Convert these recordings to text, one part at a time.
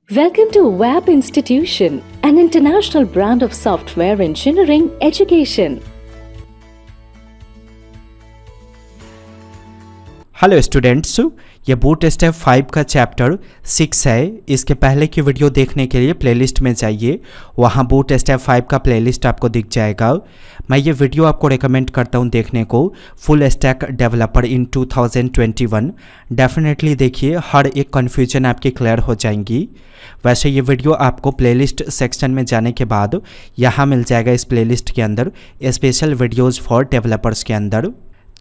Welcome to WAP Institution, an international brand of software engineering education. Hello students, ये bootstrap 5 का chapter 6 है। इसके पहले की वीडियो देखने के लिए प्लेलिस्ट में जाइए, वहाँ बूटस्ट्रैप 5 का प्लेलिस्ट आपको दिख जाएगा। मैं ये वीडियो आपको रेकमेंड करता हूँ देखने को। Full stack developer in 2021 definitely देखिए, हर एक कन्फ्यूजन आपकी क्लियर हो जाएंगी। वैसे ये वीडियो आपको प्लेलिस्ट सेक्शन में जाने के बाद यहाँ मिल जाएगा। इस प्लेलिस्ट के अंदर स्पेशल वीडियोज़ फॉर डेवलपर्स के अंदर।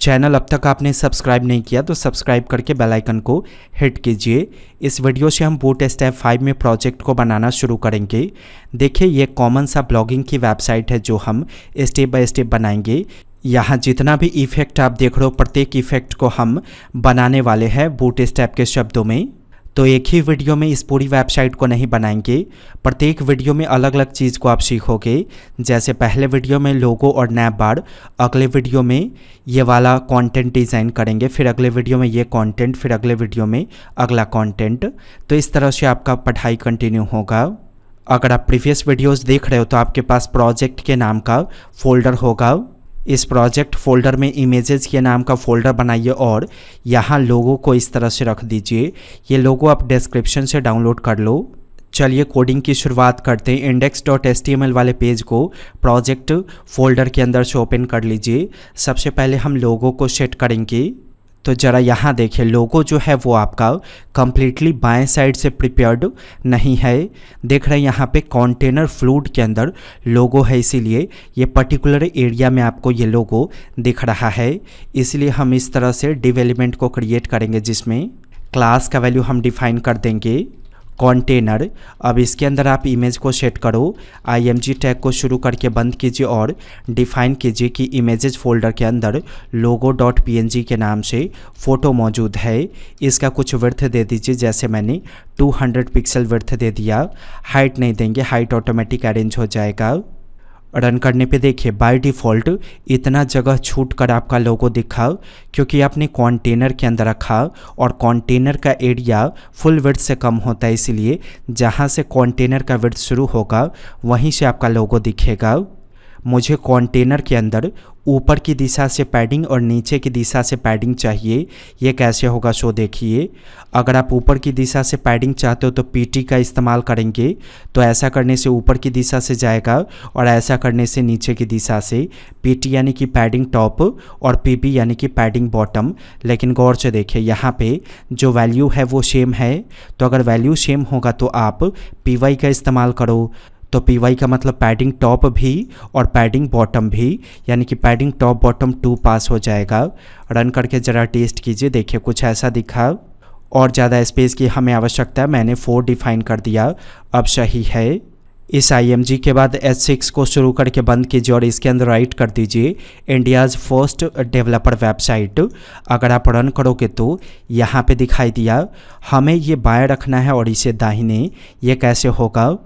चैनल अब तक आपने सब्सक्राइब नहीं किया तो सब्सक्राइब करके बेल आइकन को हिट कीजिए। इस वीडियो से हम बूटस्ट्रैप 5 में प्रोजेक्ट को बनाना शुरू करेंगे। देखिए, ये कॉमन सा ब्लॉगिंग की वेबसाइट है जो हम स्टेप बाय स्टेप बनाएंगे। यहाँ जितना भी इफ़ेक्ट आप देख रहे हो, प्रत्येक इफ़ेक्ट को हम बनाने वाले हैं बूटस्ट्रैप के शब्दों में। तो एक ही वीडियो में इस पूरी वेबसाइट को नहीं बनाएंगे, प्रत्येक वीडियो में अलग अलग चीज़ को आप सीखोगे। जैसे पहले वीडियो में लोगो और नैप बार, अगले वीडियो में ये वाला कंटेंट डिज़ाइन करेंगे, फिर अगले वीडियो में ये कंटेंट, फिर अगले वीडियो में अगला कंटेंट। तो इस तरह से आपका पढ़ाई कंटिन्यू होगा। अगर आप प्रीवियस वीडियोज़ देख रहे हो तो आपके पास प्रोजेक्ट के नाम का फोल्डर होगा। इस प्रोजेक्ट फोल्डर में इमेजेस के नाम का फोल्डर बनाइए और यहाँ लोगो को इस तरह से रख दीजिए। ये लोगो आप डिस्क्रिप्शन से डाउनलोड कर लो। चलिए कोडिंग की शुरुआत करते हैं। index.html वाले पेज को प्रोजेक्ट फोल्डर के अंदर से ओपन कर लीजिए। सबसे पहले हम लोगो को सेट करेंगे। तो ज़रा यहाँ देखिए, लोगो जो है वो आपका कम्प्लीटली बाएं साइड से प्रिपेयर्ड नहीं है। देख रहे हैं यहाँ पे कंटेनर फ्लूइड के अंदर लोगो है, इसीलिए ये पर्टिकुलर एरिया में आपको ये लोगो दिख रहा है। इसलिए हम इस तरह से डिव एलिमेंट को क्रिएट करेंगे जिसमें क्लास का वैल्यू हम डिफाइन कर देंगे कंटेनर। अब इसके अंदर आप इमेज को सेट करो, img टैग को शुरू करके बंद कीजिए और डिफाइन कीजिए कि इमेजेस फोल्डर के अंदर logo.png के नाम से फ़ोटो मौजूद है। इसका कुछ विड्थ दे दीजिए, जैसे मैंने 200 पिक्सल विड्थ दे दिया। हाइट नहीं देंगे, हाइट ऑटोमेटिक अरेंज हो जाएगा। रन करने पे देखिए बाय डिफ़ॉल्ट इतना जगह छूट कर आपका लोगो दिखा, क्योंकि आपने कंटेनर के अंदर रखा और कंटेनर का एरिया फुल विड्थ से कम होता है। इसलिए जहाँ से कंटेनर का विड्थ शुरू होगा वहीं से आपका लोगो दिखेगा। मुझे कंटेनर के अंदर ऊपर की दिशा से पैडिंग और नीचे की दिशा से पैडिंग चाहिए। ये कैसे होगा सो देखिए। अगर आप ऊपर की दिशा से पैडिंग चाहते हो तो पीटी का इस्तेमाल करेंगे, तो ऐसा करने से ऊपर की दिशा से जाएगा और ऐसा करने से नीचे की दिशा से। पीटी यानी कि पैडिंग टॉप और पीबी यानी कि पैडिंग बॉटम। लेकिन गौर से देखिए, यहाँ पे जो वैल्यू है वो सेम है। तो अगर वैल्यू सेम होगा तो आप पीवाई का इस्तेमाल करो। तो पी का मतलब पैडिंग टॉप भी और पैडिंग बॉटम भी, यानी कि पैडिंग टॉप बॉटम 2 पास हो जाएगा। रन करके ज़रा टेस्ट कीजिए, देखिए कुछ ऐसा दिखा। और ज़्यादा स्पेस की हमें आवश्यकता है, मैंने 4 डिफाइन कर दिया, अब सही है। इस img के बाद h6 को शुरू करके बंद कीजिए और इसके अंदर राइट कर दीजिए इंडियाज़ फर्स्ट डेवलपर वेबसाइट। अगर आप रन करोगे तो यहाँ पे दिखाई दिया। हमें ये बाएं रखना है और इसे दाहिने। ये कैसे होगा?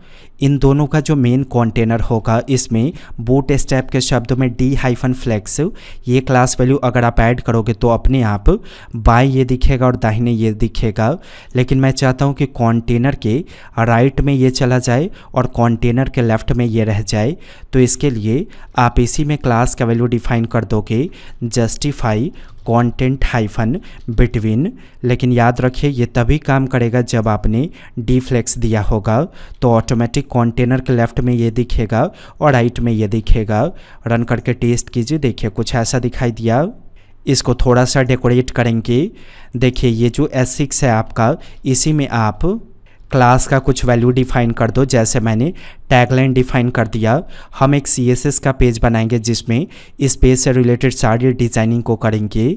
इन दोनों का जो मेन कंटेनर होगा, इसमें बूटस्ट्रैप के शब्दों में d-flex ये क्लास वैल्यू अगर आप ऐड करोगे तो अपने आप बाएं ये दिखेगा और दाहिने ये दिखेगा। लेकिन मैं चाहता हूँ कि कंटेनर के राइट में ये चला जाए और कंटेनर के लेफ्ट में ये रह जाए। तो इसके लिए आप इसी में क्लास का वैल्यू डिफाइन कर दोगे, जस्टिफाई कंटेंट हाइफन बिटवीन। लेकिन याद रखिए, ये तभी काम करेगा जब आपने d-flex दिया होगा। तो ऑटोमेटिक कंटेनर के लेफ्ट में ये दिखेगा और राइट में ये दिखेगा। रन करके टेस्ट कीजिए, देखिए कुछ ऐसा दिखाई दिया। इसको थोड़ा सा डेकोरेट करेंगे। देखिए ये जो S6 है आपका, इसी में आप क्लास का कुछ वैल्यू डिफाइन कर दो। जैसे मैंने टैगलाइन डिफाइन कर दिया। हम एक CSS का पेज बनाएंगे जिसमें इस पेज से रिलेटेड सारी डिज़ाइनिंग को करेंगे।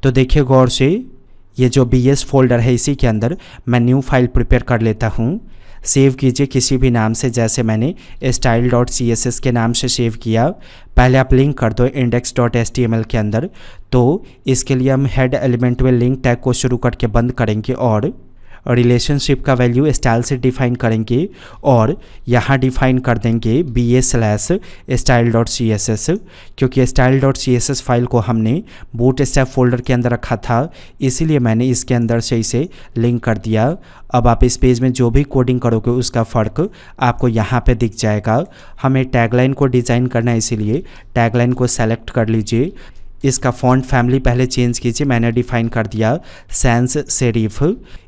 तो देखिए गौर से, ये जो BS फोल्डर है इसी के अंदर मैं न्यू फाइल प्रिपेयर कर लेता हूँ। सेव कीजिए किसी भी नाम से, जैसे मैंने style.css के नाम से सेव किया। पहले आप लिंक कर दो index.html के अंदर। तो इसके लिए हम हेड एलिमेंट में लिंक टैग को शुरू करके बंद करेंगे और रिलेशनशिप का वैल्यू स्टाइल से डिफाइन करेंगे और यहाँ डिफाइन कर देंगे ba/style.css, क्योंकि style.css फाइल को हमने बूटस्ट्रैप फोल्डर के अंदर रखा था, इसीलिए मैंने इसके अंदर से इसे लिंक कर दिया। अब आप इस पेज में जो भी कोडिंग करोगे उसका फ़र्क आपको यहाँ पे दिख जाएगा। हमें टैगलाइन को डिज़ाइन करना है, इसीलिए टैगलाइन को सेलेक्ट कर लीजिए। इसका फ़ॉन्ट फैमिली पहले चेंज कीजिए, मैंने डिफ़ाइन कर दिया सैंस सेरिफ।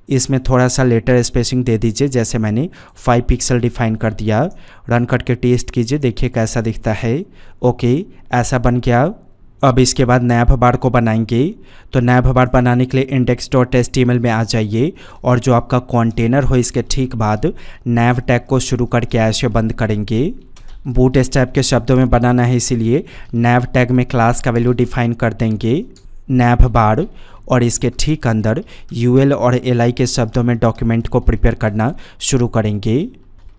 इसमें थोड़ा सा लेटर स्पेसिंग दे दीजिए, जैसे मैंने 5 पिक्सल डिफ़ाइन कर दिया। रन करके टेस्ट कीजिए, देखिए कैसा दिखता है। ओके, ऐसा बन गया। अब इसके बाद नैव बार को बनाएंगे। तो नैव बार बनाने के लिए index.html में आ जाइए और जो आपका कंटेनर हो इसके ठीक बाद नैव टैग को शुरू करके ऐसे बंद करेंगे। बूटस्ट्रैप के शब्दों में बनाना है, इसीलिए नैव टैग में क्लास का वैल्यू डिफाइन कर देंगे नैव बार, और इसके ठीक अंदर यूएल और एलआई के शब्दों में डॉक्यूमेंट को प्रिपेयर करना शुरू करेंगे।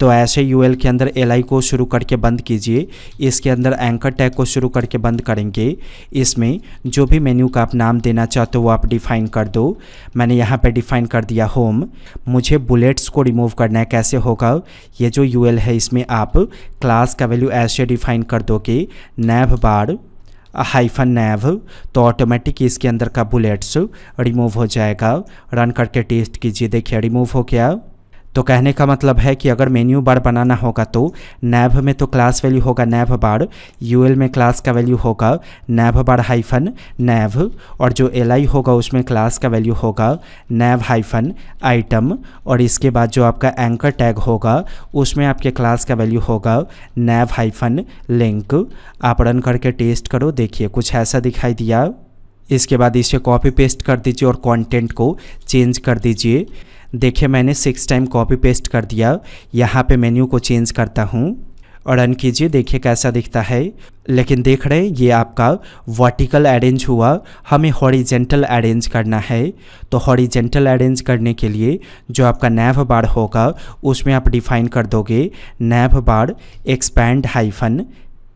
तो ऐसे यूएल के अंदर एलआई को शुरू करके बंद कीजिए, इसके अंदर एंकर टैग को शुरू करके बंद करेंगे। इसमें जो भी मेन्यू का आप नाम देना चाहते हो वो आप डिफ़ाइन कर दो। मैंने यहाँ पे डिफ़ाइन कर दिया होम। मुझे बुलेट्स को रिमूव करना है, कैसे होगा? ये जो यूएल है इसमें आप क्लास का वैल्यू ऐसे डिफ़ाइन कर दोगे नैव बार -नैव, तो ऑटोमेटिक इसके अंदर का बुलेट्स रिमूव हो जाएगा। रन करके टेस्ट कीजिए, देखिए रिमूव हो गया। तो कहने का मतलब है कि अगर मेन्यू बार बनाना होगा तो नैव में तो क्लास वैल्यू होगा नैव बार, यूएल में क्लास का वैल्यू होगा नैव बार -नैव, और जो एलआई होगा उसमें क्लास का वैल्यू होगा नैव -आइटम, और इसके बाद जो आपका एंकर टैग होगा उसमें आपके क्लास का वैल्यू होगा नैव -लिंक। आप रन करके टेस्ट करो, देखिए कुछ ऐसा दिखाई दिया। इसके बाद इसे कॉपी पेस्ट कर दीजिए और कंटेंट को चेंज कर दीजिए। देखिए मैंने 6 टाइम कॉपी पेस्ट कर दिया। यहाँ पे मेन्यू को चेंज करता हूँ और रन कीजिए, देखिए कैसा दिखता है। लेकिन देख रहे हैं ये आपका वर्टिकल अरेंज हुआ, हमें हॉरिजेंटल अरेंज करना है। तो हॉरिजेंटल अरेंज करने के लिए जो आपका नैव बार होगा उसमें आप डिफाइन कर दोगे नैव बार expand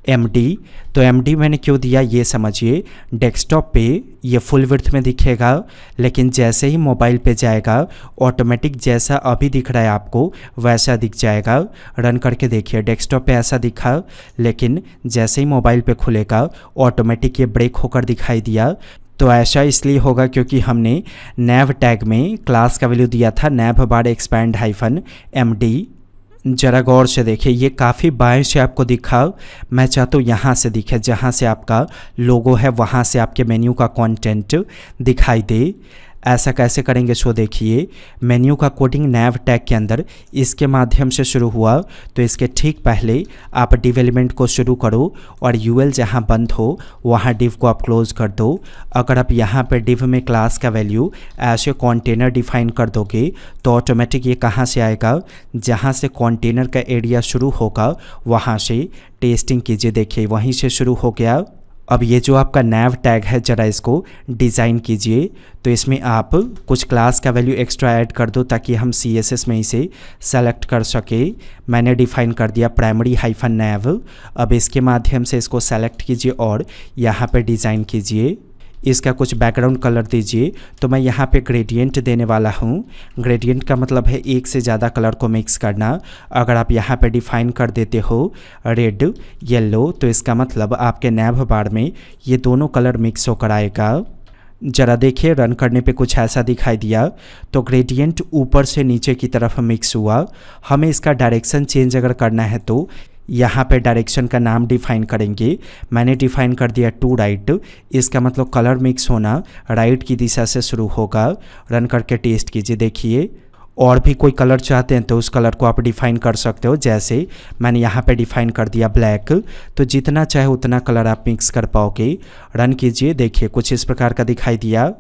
-md। तो md मैंने क्यों दिया ये समझिए। डेस्कटॉप पे ये फुल विड्थ में दिखेगा, लेकिन जैसे ही मोबाइल पे जाएगा ऑटोमेटिक जैसा अभी दिख रहा है आपको वैसा दिख जाएगा। रन करके देखिए, डेस्कटॉप पे ऐसा दिखा, लेकिन जैसे ही मोबाइल पे खुलेगा ऑटोमेटिक ये ब्रेक होकर दिखाई दिया। तो ऐसा इसलिए होगा क्योंकि हमने नैव टैग में क्लास का वैल्यू दिया था नैव बार expand -md। ज़रा गौर से देखिए, ये काफ़ी बाएं से आपको दिखा, मैं चाहता हूँ यहाँ से दिखे, जहाँ से आपका लोगो है वहाँ से आपके मेन्यू का कंटेंट दिखाई दे। ऐसा कैसे करेंगे सो देखिए। मेन्यू का कोडिंग नैव टैग के अंदर इसके माध्यम से शुरू हुआ, तो इसके ठीक पहले आप डिव एलिमेंट को शुरू करो और यूएल जहाँ बंद हो वहाँ डिव को आप क्लोज कर दो। अगर आप यहाँ पे डिव में क्लास का वैल्यू ऐसे कंटेनर डिफाइन कर दोगे तो ऑटोमेटिक ये कहाँ से आएगा, जहाँ से कंटेनर का एरिया शुरू होगा वहाँ से। टेस्टिंग कीजिए, देखिए वहीं से शुरू हो गया। अब ये जो आपका नैव टैग है ज़रा इसको डिज़ाइन कीजिए। तो इसमें आप कुछ क्लास का वैल्यू एक्स्ट्रा ऐड कर दो ताकि हम CSS में इसे सेलेक्ट कर सके। मैंने डिफ़ाइन कर दिया प्राइमरी -नैव। अब इसके माध्यम से इसको सेलेक्ट कीजिए और यहाँ पे डिज़ाइन कीजिए। इसका कुछ बैकग्राउंड कलर दीजिए। तो मैं यहाँ पे ग्रेडियंट देने वाला हूँ। ग्रेडियंट का मतलब है एक से ज़्यादा कलर को मिक्स करना। अगर आप यहाँ पे डिफ़ाइन कर देते हो रेड येलो, तो इसका मतलब आपके नैव बार में ये दोनों कलर मिक्स होकर आएगा। ज़रा देखिए, रन करने पे कुछ ऐसा दिखाई दिया। तो ग्रेडियंट ऊपर से नीचे की तरफ मिक्स हुआ। हमें इसका डायरेक्शन चेंज अगर करना है तो यहाँ पे डायरेक्शन का नाम डिफाइन करेंगे। मैंने डिफाइन कर दिया टू राइट। इसका मतलब कलर मिक्स होना राइट की दिशा से शुरू होगा। रन करके टेस्ट कीजिए, देखिए। और भी कोई कलर चाहते हैं तो उस कलर को आप डिफाइन कर सकते हो, जैसे मैंने यहाँ पे डिफाइन कर दिया ब्लैक। तो जितना चाहे उतना कलर आप मिक्स कर पाओगे। रन कीजिए, देखिए कुछ इस प्रकार का दिखाई दिया।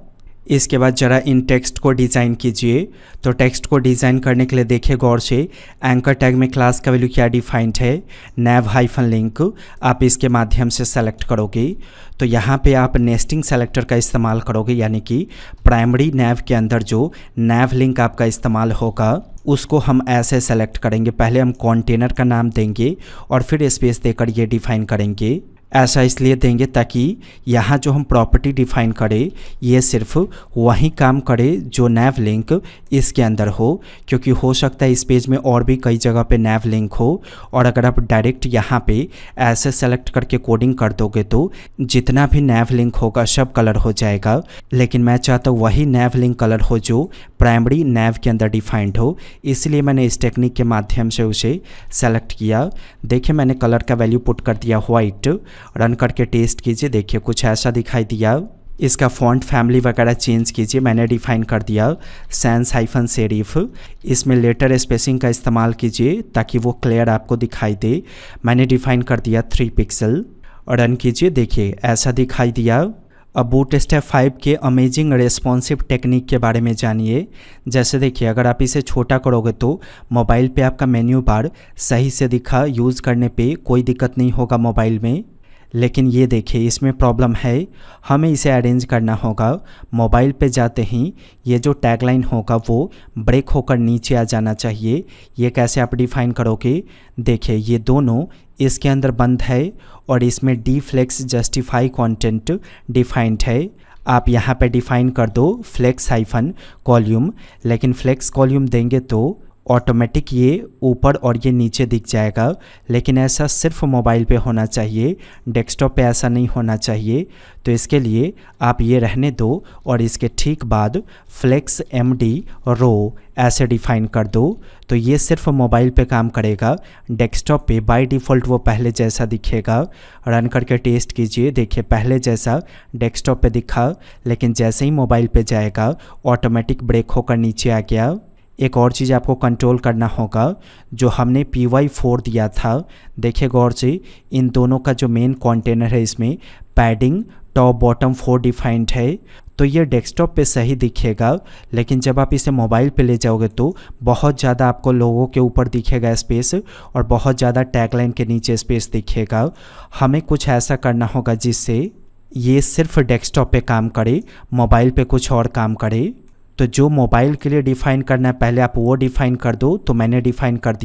इसके बाद ज़रा इन टेक्स्ट को डिज़ाइन कीजिए। तो टेक्स्ट को डिज़ाइन करने के लिए देखिए गौर से, एंकर टैग में क्लास का वैल्यू क्या डिफाइंड है, नैव -लिंक। आप इसके माध्यम से सेलेक्ट करोगे तो यहाँ पे आप नेस्टिंग सेलेक्टर का इस्तेमाल करोगे, यानी कि प्राइमरी नैव के अंदर जो नैव लिंक आपका इस्तेमाल होगा उसको हम ऐसे सेलेक्ट करेंगे। पहले हम कंटेनर का नाम देंगे और फिर स्पेस देकर ये डिफाइन करेंगे ऐसा इसलिए देंगे ताकि यहाँ जो हम प्रॉपर्टी डिफाइन करें ये सिर्फ वही काम करे जो नैव लिंक इसके अंदर हो, क्योंकि हो सकता है इस पेज में और भी कई जगह पे नैव लिंक हो। और अगर आप डायरेक्ट यहाँ पे ऐसे सेलेक्ट करके कोडिंग कर दोगे तो जितना भी नैव लिंक होगा सब कलर हो जाएगा। लेकिन मैं चाहता हूँ वही नैव लिंक कलर हो जो प्राइमरी नैव के अंदर डिफाइंड हो, इसलिए मैंने इस टेक्निक के माध्यम से उसे सेलेक्ट किया। देखिए मैंने कलर का वैल्यू पुट कर दिया वाइट, रन करके टेस्ट कीजिए। देखिए कुछ ऐसा दिखाई दिया। इसका फॉन्ट फैमिली वगैरह चेंज कीजिए। मैंने डिफाइन कर दिया सैंस हाइफन सेरिफ। इसमें लेटर स्पेसिंग का इस्तेमाल कीजिए ताकि वो क्लियर आपको दिखाई दे। मैंने डिफाइन कर दिया 3 पिक्सल और रन कीजिए। देखिए ऐसा दिखाई दिया। अब बूटस्ट्रैप 5 के अमेजिंग रेस्पॉन्सिव टेक्निक के बारे में जानिए। जैसे देखिए अगर आप इसे छोटा करोगे तो मोबाइल पे आपका मेन्यू बार सही से दिखा, यूज़ करने पे कोई दिक्कत नहीं होगा मोबाइल में। लेकिन ये देखिए इसमें प्रॉब्लम है, हमें इसे अरेंज करना होगा। मोबाइल पे जाते ही ये जो टैगलाइन होगा वो ब्रेक होकर नीचे आ जाना चाहिए। ये कैसे आप डिफाइन करोगे? देखिए ये दोनों इसके अंदर बंद है और इसमें d flex justify content defined है। आप यहाँ पे डिफाइन कर दो फ्लेक्स हाइफन कॉल्यूम, लेकिन फ्लेक्स कॉल्यूम देंगे तो ऑटोमेटिक ये ऊपर और ये नीचे दिख जाएगा। लेकिन ऐसा सिर्फ मोबाइल पे होना चाहिए, डेस्कटॉप पे ऐसा नहीं होना चाहिए। तो इसके लिए आप ये रहने दो और इसके ठीक बाद फ्लेक्स MD रो ऐसे डिफाइन कर दो। तो ये सिर्फ मोबाइल पे काम करेगा, डेस्कटॉप पे बाय डिफ़ॉल्ट वो पहले जैसा दिखेगा। रन करके टेस्ट कीजिए। देखिए पहले जैसा डेस्कटॉप पे दिखा, लेकिन जैसे ही मोबाइल पे जाएगा ऑटोमेटिक ब्रेक होकर नीचे आ गया। एक और चीज़ आपको कंट्रोल करना होगा, जो हमने PY4 दिया था, देखिए गौर से इन दोनों का जो मेन कंटेनर है इसमें पैडिंग टॉप बॉटम 4 डिफाइंड है। तो ये डेस्कटॉप पे सही दिखेगा, लेकिन जब आप इसे मोबाइल पे ले जाओगे तो बहुत ज़्यादा आपको लोगों के ऊपर दिखेगा स्पेस और बहुत ज़्यादा टैगलाइन के नीचे स्पेस दिखेगा। हमें कुछ ऐसा करना होगा जिससे ये सिर्फ डेस्कटॉप पे काम करे, मोबाइल पे कुछ और काम करे। तो जो मोबाइल के लिए डिफ़ाइन करना है पहले आप वो डिफ़ाइन कर दो। तो मैंने डिफ़ाइन कर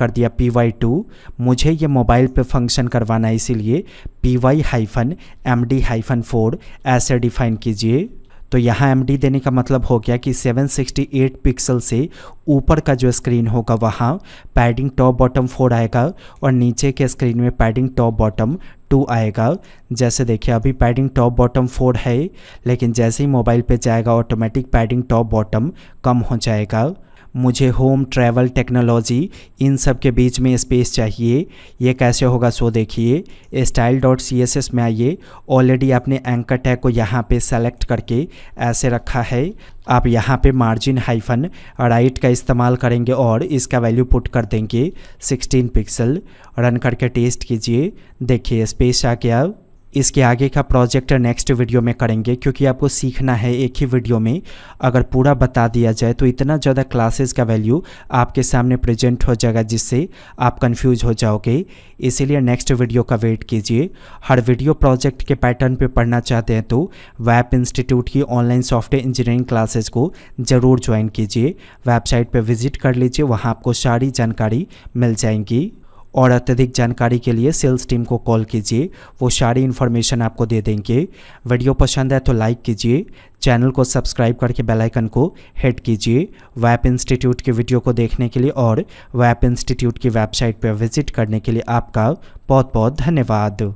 दिया PY2। मुझे ये मोबाइल पे फंक्शन करवाना है, इसीलिए PY-MD-4 ऐसे डिफ़ाइन कीजिए। तो यहाँ MD देने का मतलब हो गया कि 768 पिक्सल से ऊपर का जो स्क्रीन होगा वहाँ पैडिंग टॉप बॉटम 4 आएगा और नीचे के स्क्रीन में पैडिंग टॉप बॉटम 2 आएगा। जैसे देखिए अभी पैडिंग टॉप बॉटम 4 है, लेकिन जैसे ही मोबाइल पे जाएगा ऑटोमेटिक पैडिंग टॉप बॉटम कम हो जाएगा। मुझे होम, ट्रैवल, टेक्नोलॉजी इन सब के बीच में स्पेस चाहिए। ये कैसे होगा सो देखिए। style.css में आइए। ऑलरेडी आपने एंकर टैग को यहाँ पे सेलेक्ट करके ऐसे रखा है। आप यहाँ पे मार्जिन हाइफन राइट का इस्तेमाल करेंगे और इसका वैल्यू पुट कर देंगे 16 पिक्सल। रन करके टेस्ट कीजिए। देखिए स्पेस आ गया। इसके आगे का प्रोजेक्ट नेक्स्ट वीडियो में करेंगे, क्योंकि आपको सीखना है एक ही वीडियो में। अगर पूरा बता दिया जाए तो इतना ज़्यादा क्लासेस का वैल्यू आपके सामने प्रेजेंट हो जाएगा जिससे आप कंफ्यूज हो जाओगे। इसीलिए नेक्स्ट वीडियो का वेट कीजिए। हर वीडियो प्रोजेक्ट के पैटर्न पे पढ़ना चाहते हैं तो वेब इंस्टीट्यूट की ऑनलाइन सॉफ्टवेयर इंजीनियरिंग क्लासेस को ज़रूर ज्वाइन कीजिए। वेबसाइट पर विजिट कर लीजिए, वहाँ आपको सारी जानकारी मिल जाएंगी। और अत्यधिक जानकारी के लिए सेल्स टीम को कॉल कीजिए, वो सारी इन्फॉर्मेशन आपको दे देंगे। वीडियो पसंद है तो लाइक कीजिए, चैनल को सब्सक्राइब करके बेल आइकन को हिट कीजिए। वेब इंस्टीट्यूट के वीडियो को देखने के लिए और वेब इंस्टीट्यूट की वेबसाइट पर विजिट करने के लिए आपका बहुत बहुत धन्यवाद।